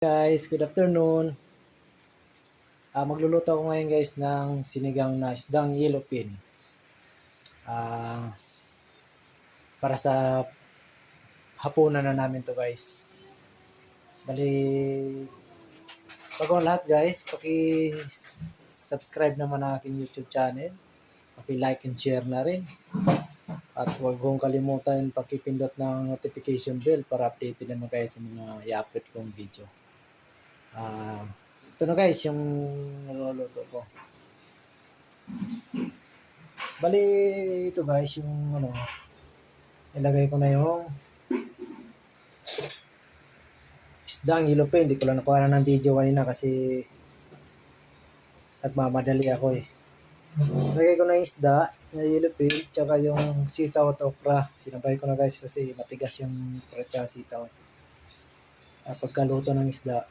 Guys, good afternoon. Magluluto ako ngayon guys ng sinigang na isdang yellowfin. Ah, para sa hapunan na namin to guys. Bali, bago ang lahat guys, paki-subscribe naman ang aking YouTube channel. Paki-like and share na rin. At huwag kong kalimutan paki-pindot ng notification bell para updated naman kayo sa mga i-upload kong video. Ito na guys yung niluluto ko. Bali, ito guys, yung ilagay ko na yung isdang yellowfin. Hindi ko lang nakuha ng video kanina kasi nagmamadali ako eh. Ilagay ko na yung isda, na yellowfin, tsaka yung sitaw at okra. Sinabay ko na guys kasi matigas yung okra at sitaw. Pagkaluto ng isda,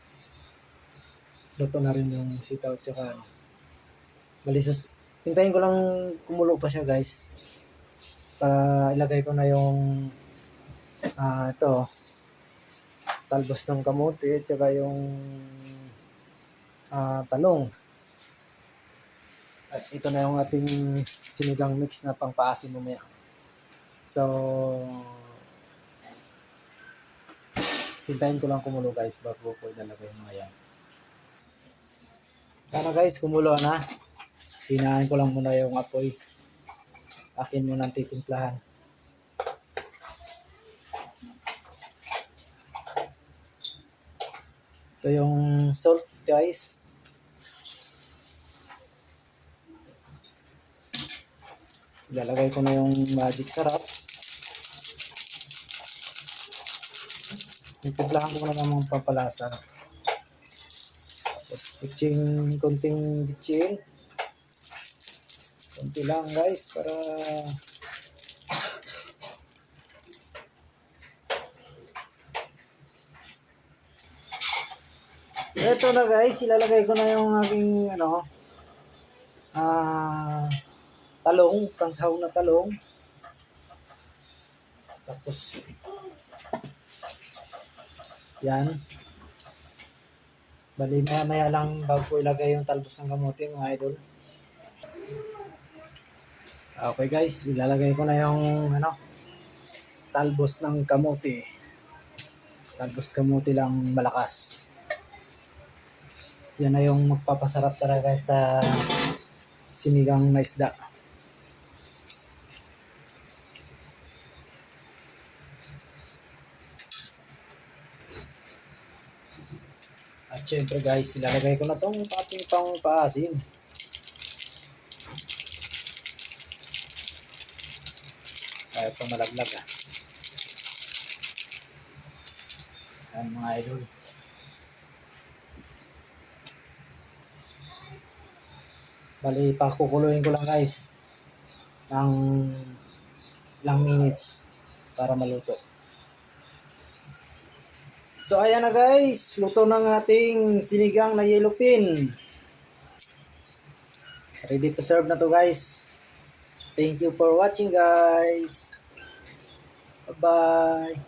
luto na rin yung sitaw at tsaka bali, hintayin ko lang kumulo pa siya guys. Para ilagay ko na yung ito, talbos ng kamote at saka yung talong. At ito na yung ating sinigang mix na pangpaasim mamaya. So, hintayin ko lang kumulo guys bago ko ilalagay yung mga yan. Tara guys, kumulo na. Hinahin ko lang muna yung apoy. Akin muna ang titimplahan. Ito yung salt guys. Ilalagay ko na yung magic sarap. Titimplahan ko na ng pampalasa. Tapos konting bitchin. Konti lang guys para ito na guys, ilalagay ko na yung aking talong, pangsahaw na talong. Tapos yan. Bali maya lang bago ko ilagay yung talbos ng kamote mga idol. Okay guys, ilalagay ko na yung talbos ng kamote. Talbos kamote lang malakas. Yan na yung magpapasarap talaga sa sinigang na isda. At syempre guys, ilalagay ko na tong ating pangpaasim. Ayaw pa malaglag Ayan mga idol. Bali, pakukuluin ko lang guys ng ilang minutes para maluto. So ayan na guys, luto ng ating sinigang na yellowfin. Ready to serve na to guys. Thank you for watching guys. Bye-bye.